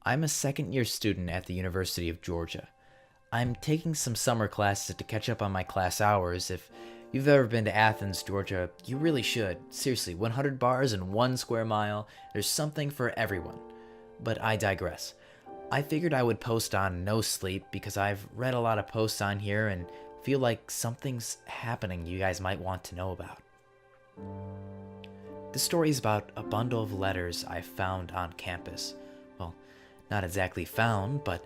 I'm a second-year student at the University of Georgia. I'm taking some summer classes to catch up on my class hours. If you've ever been to Athens, Georgia, you really should. Seriously, 100 bars and 1 square mile. There's something for everyone. But I digress. I figured I would post on No Sleep because I've read a lot of posts on here and feel like something's happening you guys might want to know about. The story is about a bundle of letters I found on campus. Well, not exactly found, but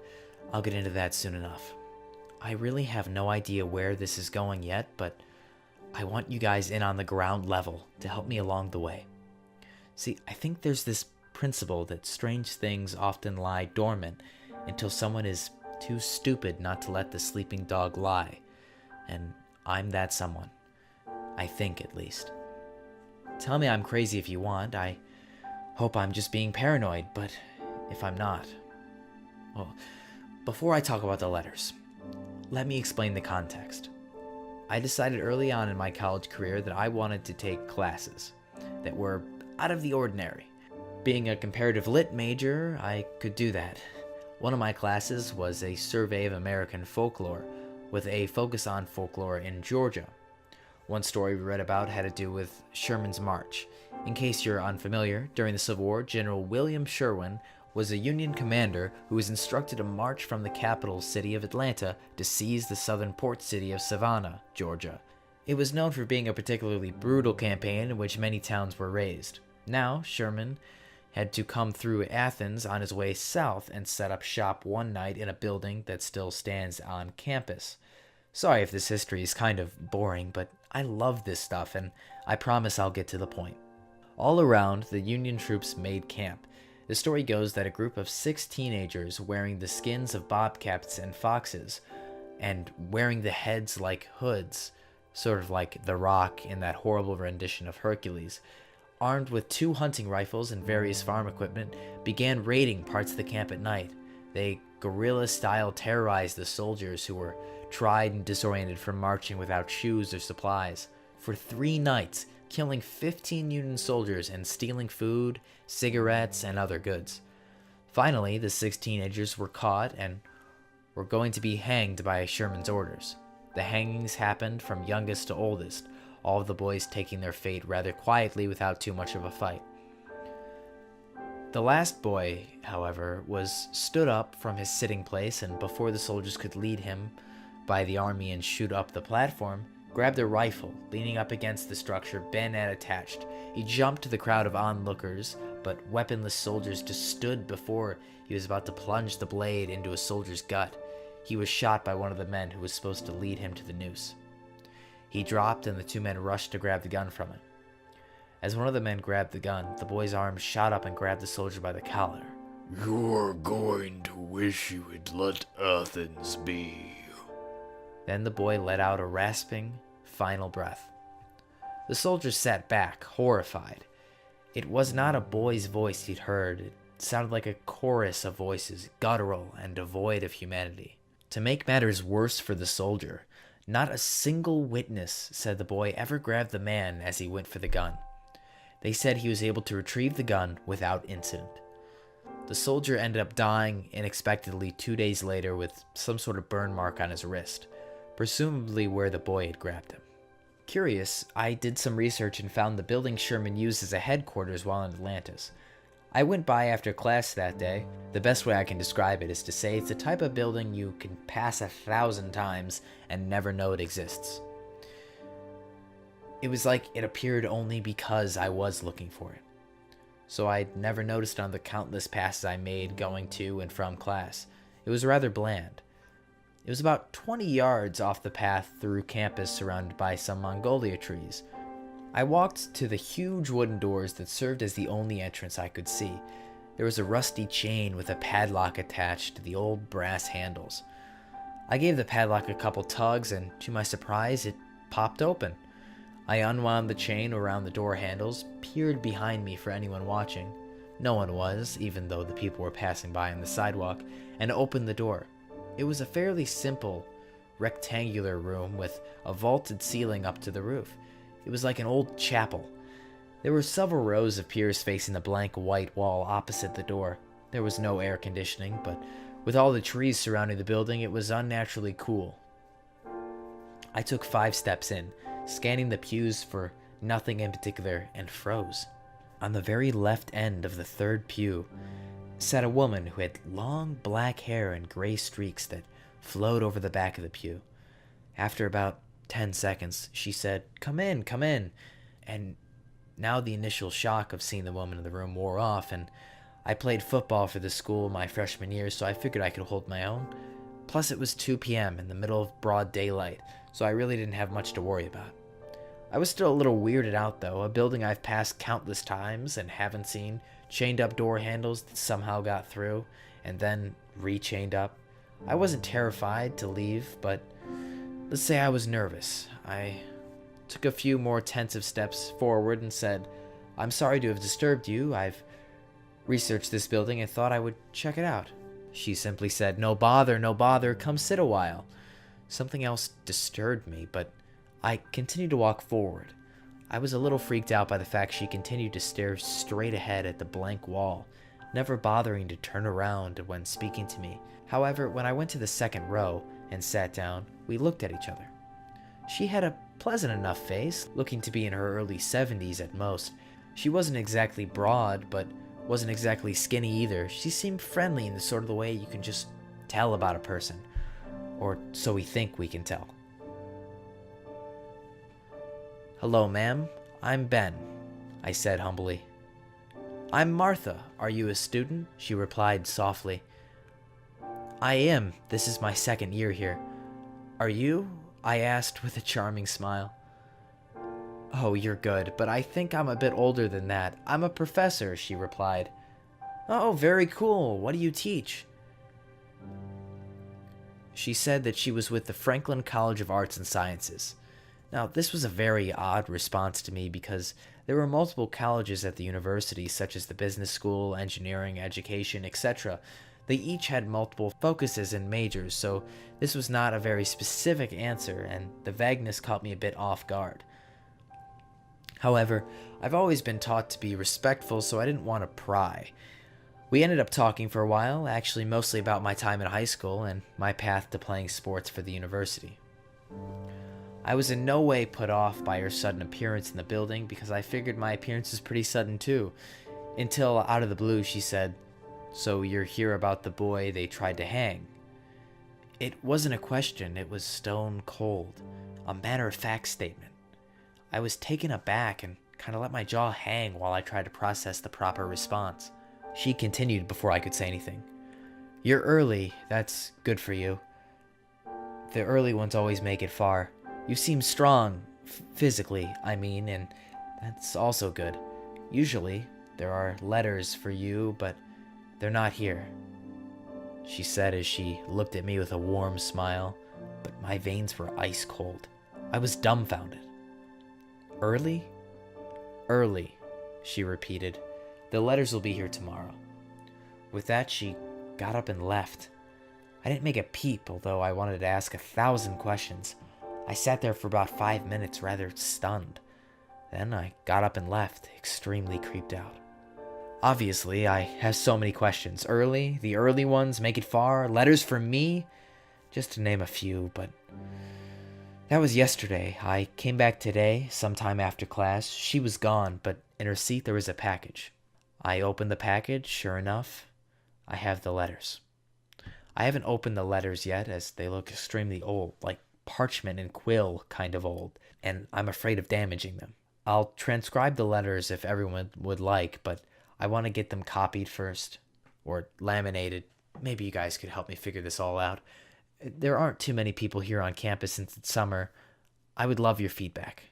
I'll get into that soon enough. I really have no idea where this is going yet, but I want you guys in on the ground level to help me along the way. See, I think there's this principle that strange things often lie dormant until someone is too stupid not to let the sleeping dog lie. And I'm that someone. I think, at least. Tell me I'm crazy if you want. I hope I'm just being paranoid, but if I'm not... Well, before I talk about the letters, let me explain the context. I decided early on in my college career that I wanted to take classes that were out of the ordinary. Being a comparative lit major, I could do that. One of my classes was a survey of American folklore, with a focus on folklore in Georgia. One story we read about had to do with Sherman's March. In case you're unfamiliar, during the Civil War, General William Sherman was a Union commander who was instructed to march from the capital city of Atlanta to seize the southern port city of Savannah, Georgia. It was known for being a particularly brutal campaign in which many towns were razed. Now, Sherman had to come through Athens on his way south and set up shop one night in a building that still stands on campus. Sorry if this history is kind of boring, but I love this stuff and I promise I'll get to the point. All around, the Union troops made camp. The story goes that a group of 6 teenagers wearing the skins of bobcats and foxes and wearing the heads like hoods, sort of like The Rock in that horrible rendition of Hercules, armed with 2 hunting rifles and various farm equipment, began raiding parts of the camp at night. They guerrilla-style terrorized the soldiers who were tried and disoriented from marching without shoes or supplies. For 3 nights, killing 15 Union soldiers and stealing food, cigarettes, and other goods. Finally, the 6 teenagers were caught and were going to be hanged by Sherman's orders. The hangings happened from youngest to oldest, all of the boys taking their fate rather quietly without too much of a fight. The last boy, however, was stood up from his sitting place, and before the soldiers could lead him by the army and shoot up the platform, grabbed a rifle, leaning up against the structure, bayonet attached. He jumped to the crowd of onlookers, but weaponless soldiers just stood before he was about to plunge the blade into a soldier's gut. He was shot by one of the men who was supposed to lead him to the noose. He dropped and the 2 men rushed to grab the gun from him. As one of the men grabbed the gun, the boy's arm shot up and grabbed the soldier by the collar. "You're going to wish you had let Athens be." Then the boy let out a rasping, final breath. The soldier sat back, horrified. It was not a boy's voice he'd heard. It sounded like a chorus of voices, guttural and devoid of humanity. To make matters worse for the soldier, not a single witness said the boy ever grabbed the man as he went for the gun. They said he was able to retrieve the gun without incident. The soldier ended up dying unexpectedly 2 days later with some sort of burn mark on his wrist, presumably where the boy had grabbed him. Curious, I did some research and found the building Sherman used as a headquarters while in Atlantis. I went by after class that day. The best way I can describe it is to say it's the type of building you can pass 1,000 times and never know it exists. It was like it appeared only because I was looking for it. So I'd never noticed on the countless passes I made going to and from class. It was rather bland. It was about 20 yards off the path through campus surrounded by some Mongolia trees. I walked to the huge wooden doors that served as the only entrance I could see. There was a rusty chain with a padlock attached to the old brass handles. I gave the padlock a couple tugs and, to my surprise, it popped open. I unwound the chain around the door handles, peered behind me for anyone watching. No one was, even though the people were passing by on the sidewalk, and opened the door. It was a fairly simple, rectangular room with a vaulted ceiling up to the roof. It was like an old chapel. There were several rows of piers facing the blank white wall opposite the door. There was no air conditioning, but with all the trees surrounding the building, it was unnaturally cool. I took 5 steps in, scanning the pews for nothing in particular, and froze. On the very left end of the third pew sat a woman who had long black hair and gray streaks that flowed over the back of the pew. After about 10 seconds, she said, come in, and now the initial shock of seeing the woman in the room wore off, and I played football for the school my freshman year, so I figured I could hold my own. Plus, it was 2 p.m. in the middle of broad daylight, so I really didn't have much to worry about. I was still a little weirded out, though, a building I've passed countless times and haven't seen, chained up door handles that somehow got through, and then re-chained up. I wasn't terrified to leave, but let's say I was nervous. I took a few more tensive steps forward and said, I'm sorry to have disturbed you. I've researched this building and thought I would check it out. She simply said, no bother, come sit a while. Something else disturbed me, but I continued to walk forward. I was a little freaked out by the fact she continued to stare straight ahead at the blank wall, never bothering to turn around when speaking to me. However, when I went to the second row and sat down, we looked at each other. She had a pleasant enough face, looking to be in her early 70s at most. She wasn't exactly broad, but wasn't exactly skinny either. She seemed friendly in the sort of the way you can just tell about a person. Or so we think we can tell. Hello, ma'am. I'm Ben, I said humbly. I'm Martha. Are you a student? She replied softly. I am. This is my second year here. Are you? I asked with a charming smile. Oh, you're good, but I think I'm a bit older than that. I'm a professor, she replied. Oh, very cool. What do you teach? She said that she was with the Franklin College of Arts and Sciences. Now, this was a very odd response to me because there were multiple colleges at the university, such as the business school, engineering, education, etc. They each had multiple focuses and majors, so this was not a very specific answer, and the vagueness caught me a bit off guard. However, I've always been taught to be respectful, so I didn't want to pry. We ended up talking for a while, actually mostly about my time in high school and my path to playing sports for the university. I was in no way put off by her sudden appearance in the building because I figured my appearance was pretty sudden too, until out of the blue she said, "So you're here about the boy they tried to hang?" It wasn't a question, it was stone cold, a matter-of-fact statement. I was taken aback and kind of let my jaw hang while I tried to process the proper response. She continued before I could say anything. "You're early, that's good for you. The early ones always make it far. You seem strong, physically, I mean, and that's also good. Usually, there are letters for you, but they're not here," she said as she looked at me with a warm smile, but my veins were ice cold. I was dumbfounded. "Early? Early," she repeated. "The letters will be here tomorrow." With that, she got up and left. I didn't make a peep, although I wanted to ask 1,000 questions. I sat there for about 5 minutes, rather stunned. Then I got up and left, extremely creeped out. Obviously, I have so many questions. Early, the early ones, make it far, letters for me, just to name a few, but that was yesterday. I came back today, sometime after class. She was gone, but in her seat there was a package. I opened the package, sure enough, I have the letters. I haven't opened the letters yet, as they look extremely old, like parchment and quill kind of old, and I'm afraid of damaging them. I'll transcribe the letters if everyone would like, but I want to get them copied first, or laminated. Maybe you guys could help me figure this all out. There aren't too many people here on campus since it's summer. I would love your feedback.